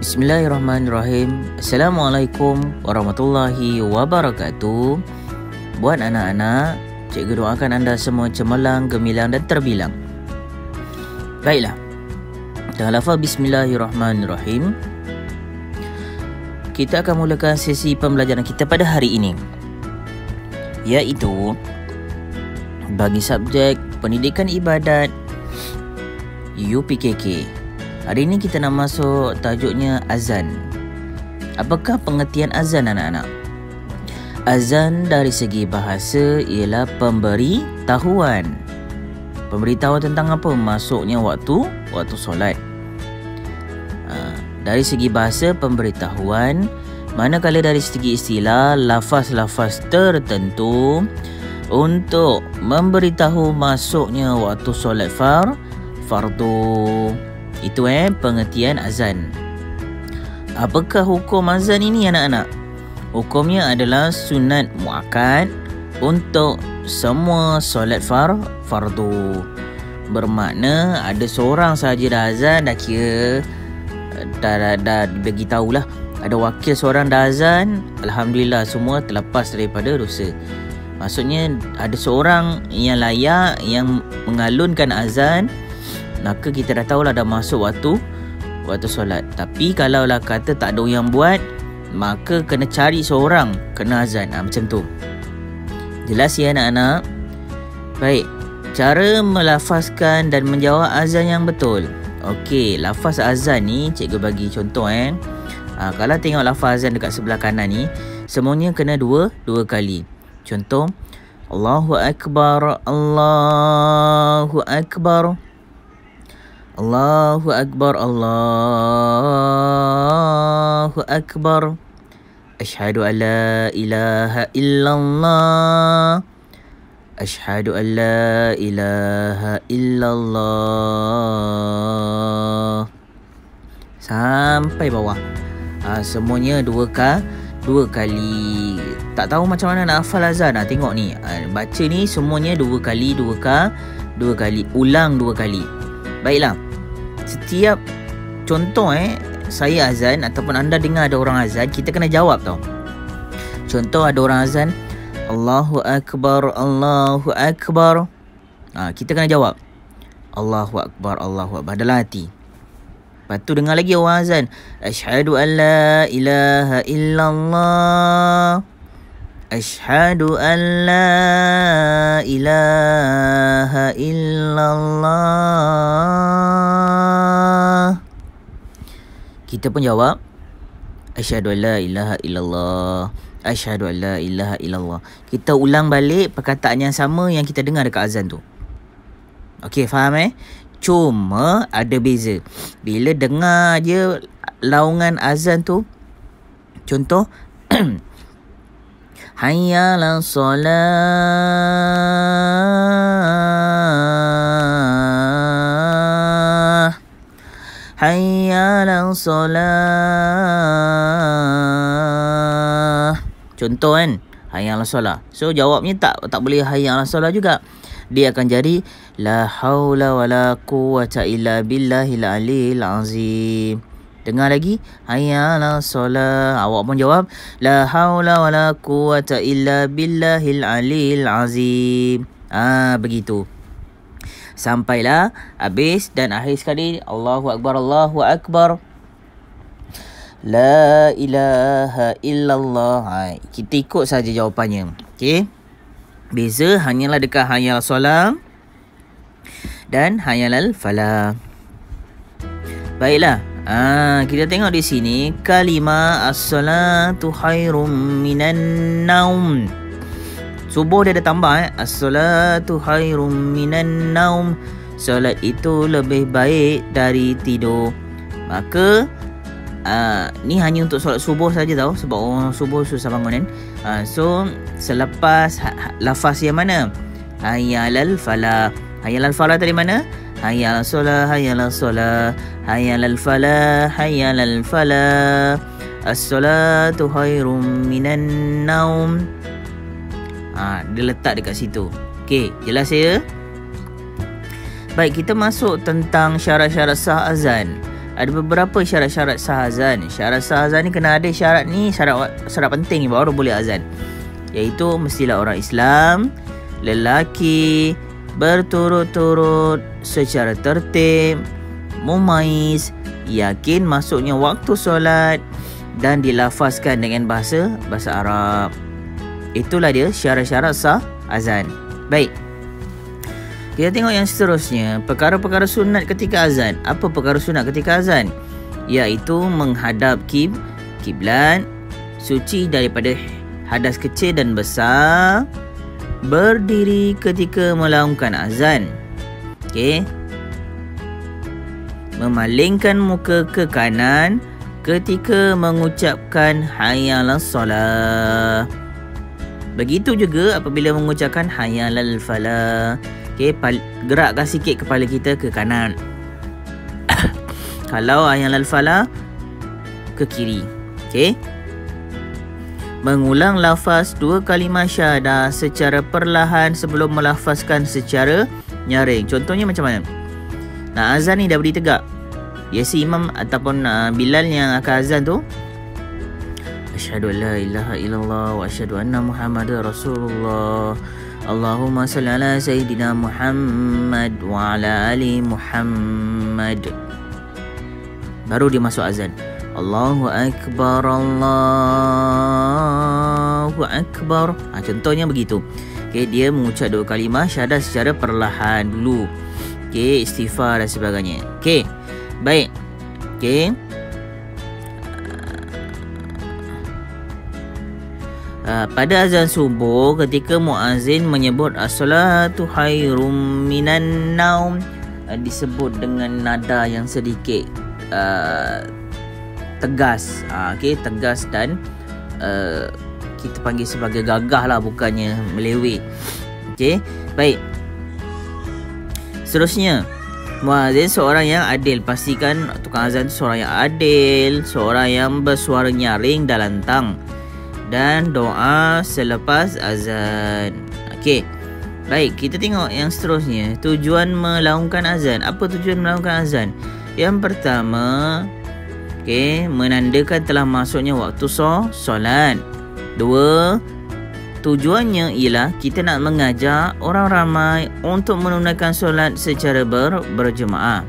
Bismillahirrahmanirrahim. Assalamualaikum warahmatullahi wabarakatuh. Buat anak-anak, cikgu doakan anda semua cemerlang, gemilang dan terbilang. Baiklah, dengan lafaz Bismillahirrahmanirrahim, kita akan mulakan sesi pembelajaran kita pada hari ini, iaitu bagi subjek Pendidikan Ibadat UPKK. Hari ini kita nak masuk tajuknya azan. Apakah pengertian azan, anak-anak? Azan dari segi bahasa ialah pemberitahuan. Pemberitahuan tentang apa? Masuknya waktu solat. Dari segi bahasa pemberitahuan, manakala dari segi istilah lafaz-lafaz tertentu untuk memberitahu masuknya waktu solat fardu. Itu pengertian azan. Apakah hukum azan ini, anak-anak? Hukumnya adalah sunat muakkad untuk semua solat fardu. Bermakna ada seorang saja dah azan, dah kira dah bagi tahulah. Ada wakil seorang dah azan, alhamdulillah semua terlepas daripada dosa. Maksudnya ada seorang yang layak yang mengalunkan azan, maka kita dah tahulah dah masuk waktu solat. Tapi kalaulah kata tak ada yang buat, maka kena cari seorang kena azan. Macam tu. Jelas ya, anak-anak? Baik, cara melafazkan dan menjawab azan yang betul. Okey, lafaz azan ni cikgu bagi contoh. Kalau tengok lafaz azan dekat sebelah kanan ni, semuanya kena dua kali. Contoh, Allahu Akbar, Allahu Akbar, Allahu Akbar, Allahu Akbar, Ashhadu an la ilaha illallah, Ashhadu an la ilaha illallah, sampai bawah. Semuanya dua kali. Tak tahu macam mana nak hafal azan. Tengok ni, baca ni semuanya dua kali. Ulang dua kali. Baiklah, setiap contoh saya azan ataupun anda dengar ada orang azan, kita kena jawab tau. Contoh ada orang azan, Allahu Akbar, Allahu Akbar. Kita kena jawab Allahu Akbar, Allahu Akbar dalam hati. Lepas tu dengar lagi orang azan, Ashhadu an la ilaha illallah, Ashhadu an la ilaha illallah. Kita pun jawab Ashhadu an la ilaha illallah, Ashhadu an la ilaha illallah. Kita ulang balik perkataan yang sama yang kita dengar dekat azan tu. Okey, faham Cuma ada beza. Bila dengar je laungan azan tu, contoh Hayya 'alas solah, Hayya 'alas solah. Contoh Hayya 'alas solah. So jawabnya tak boleh Hayya 'alas solah juga. Dia akan jadi la haula wala quwwata illa billahil aliyil azim. Dengar lagi, hayya 'alas solah. Awak pun jawab la haula wala quwwata illa billahil aliyil azim. Begitu. Sampailah habis, dan akhir sekali Allahu Akbar, Allahu Akbar, la ilaha illallah. Kita ikut saja jawapannya. Okey. Beza hanyalah dekat hayya 'alas solah dan hayya 'alal falah. Baiklah. Kita tengok di sini kalimah as-salatu khairum minan naum. Subuh dia ada tambah as-salatu khairum minan naum. Solat itu lebih baik dari tidur. Maka ni hanya untuk solat subuh saja tau, sebab orang subuh susah bangun So selepas lafaz yang mana? Hayya 'alal falah. Hayya 'alal falah dari mana? Hayya 'alas solah, hayya 'alas solah, hayya 'alal falah, hayya 'alal falah, as-salatu khairum minan naum. Dia letak dekat situ. Okey, jelas ya? Baik, kita masuk tentang syarat-syarat sah azan. Ada beberapa syarat-syarat sah azan. Syarat sah azan ni kena ada syarat ni, syarat penting ni baru boleh azan. Iaitu mestilah orang Islam, lelaki, berturut-turut secara tertib, mumaiz, yakin masuknya waktu solat dan dilafazkan dengan bahasa Arab. Itulah dia syarat-syarat sah azan. Baik. Kita tengok yang seterusnya, perkara-perkara sunat ketika azan. Apa perkara sunat ketika azan? Iaitu menghadap kiblat, suci daripada hadas kecil dan besar, berdiri ketika melaungkan azan. Okey. Memalingkan muka ke kanan ketika mengucapkan hayya 'alas solah. Begitu juga apabila mengucapkan hayya 'alal falah. Okey, gerakkan sikit kepala kita ke kanan. Kalau hayya 'alal falah, ke kiri. Okey. Mengulang lafaz 2 kalimah syahadah secara perlahan sebelum melafazkan secara nyaring. Contohnya macam mana? Nak azan ni dah berdiri tegak. Biasa imam ataupun Bilal yang akan azan tu, asyhadu an la ilaha illallah wa asyhadu anna Muhammadar Rasulullah. Allahumma salli ala Sayyidina Muhammad wa ala ali Muhammad. Baru dia masuk azan. Allahu Akbar, Allahu Akbar. Contohnya begitu. Okay, dia mengucap 2 kalimah syahadah secara perlahan dulu. Okay, istighfar dan sebagainya. Okay, baik. Okay. Pada azan subuh ketika muazzin menyebut as-salatu khairum minan naum, disebut dengan nada yang sedikit tegas. Okey, tegas dan kita panggil sebagai gagah lah, bukannya meleweh. Okey, baik. Seterusnya, muazzin seorang yang adil. Pastikan tukang azan seorang yang adil, seorang yang bersuara nyaring dan lantang, dan doa selepas azan. Okey. Baik, kita tengok yang seterusnya. Tujuan melaungkan azan. Apa tujuan melaungkan azan? Yang pertama, okey, menandakan telah masuknya waktu solat. 2, tujuannya ialah kita nak mengajak orang ramai untuk menunaikan solat secara berjemaah.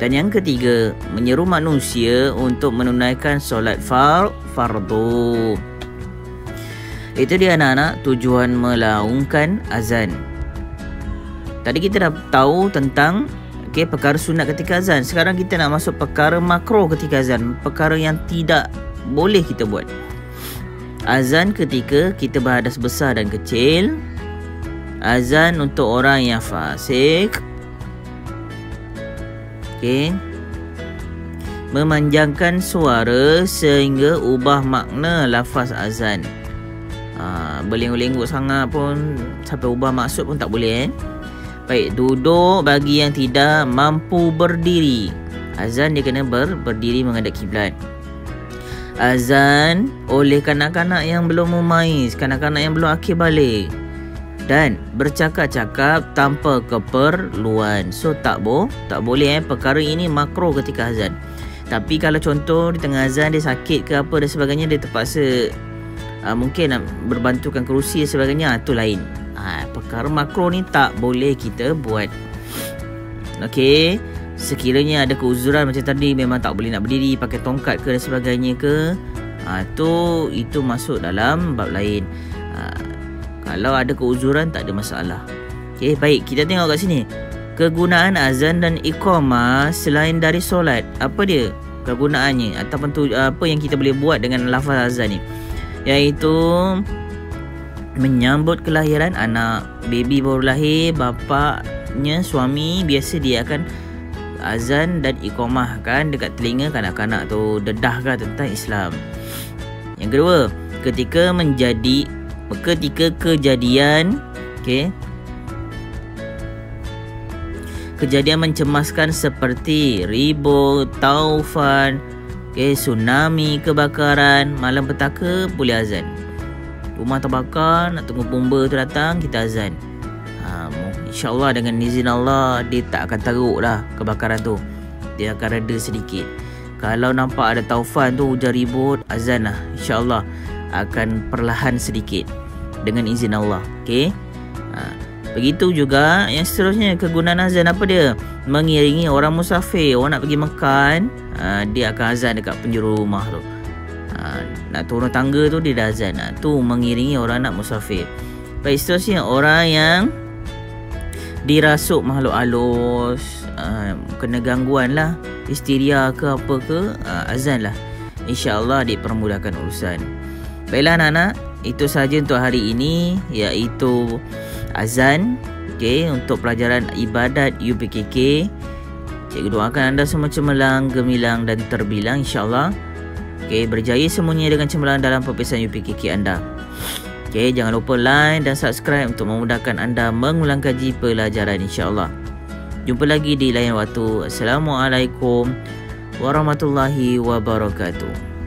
Dan yang ketiga, menyeru manusia untuk menunaikan solat fardu. Itu dia anak-anak, tujuan melaungkan azan. Tadi kita dah tahu tentang perkara sunat ketika azan. Sekarang kita nak masuk perkara makro ketika azan, perkara yang tidak boleh kita buat. Azan ketika kita berhadas besar dan kecil. Azan untuk orang yang fasik. Okey. Memanjangkan suara sehingga ubah makna lafaz azan. Berlengur-lengur sangat pun sampai ubah maksud pun tak boleh. Baik, duduk bagi yang tidak mampu berdiri. Azan dia kena berdiri menghadap kiblat. Azan oleh kanak-kanak yang belum memaiz, kanak-kanak yang belum akil balik, dan bercakap-cakap tanpa keperluan. So tak boleh perkara ini makro ketika azan. Tapi kalau contoh di tengah azan dia sakit ke apa dan sebagainya, dia terpaksa mungkin nak berbantukan kerusi dan sebagainya, itu lain. Perkara makro ni tak boleh kita buat. Okey, sekiranya ada keuzuran macam tadi, memang tak boleh nak berdiri, pakai tongkat ke dan sebagainya ke, itu masuk dalam bab lain. Kalau ada keuzuran tak ada masalah. Okey, baik, kita tengok kat sini. Kegunaan azan dan iqamah selain dari solat. Apa dia kegunaannya ataupun apa yang kita boleh buat dengan lafaz azan ni? Iaitu menyambut kelahiran anak. Baby baru lahir, bapaknya, suami, biasa dia akan azan dan iqamah kan dekat telinga kanak-kanak tu, dedahkan tentang Islam. Yang kedua, ketika kejadian kejadian mencemaskan seperti ribut, taufan, tsunami, kebakaran, malam petaka, boleh azan. Rumah terbakar, nak tunggu bomba tu datang, kita azan. InsyaAllah dengan izin Allah, dia tak akan teruk lah kebakaran tu. dia akan reda sedikit. Kalau nampak ada taufan tu, hujan ribut, azan lah, InsyaAllah akan perlahan sedikit dengan izin Allah. Okey. Begitu juga yang seterusnya, kegunaan azan apa dia? Mengiringi orang musafir. Orang nak pergi makan, dia akan azan dekat penjuru rumah tu. Nak turun tangga tu dia dah azan. Tu mengiringi orang nak musafir. Baik, seterusnya orang yang dirasuk makhluk halus, kena gangguan lah, histeria ke apa ke, azan lah, InsyaAllah dipermudahkan urusan. Baiklah anak-anak, itu sahaja untuk hari ini, iaitu azan. Okay, untuk pelajaran ibadat UPKK. Cikgu doakan anda semua cemerlang, gemilang dan terbilang InsyaAllah. Okay, berjaya semuanya dengan cemerlang dalam peperiksaan UPKK anda. Okay, jangan lupa like dan subscribe untuk memudahkan anda mengulang kaji pelajaran InsyaAllah. Jumpa lagi di lain waktu. Assalamualaikum warahmatullahi wabarakatuh.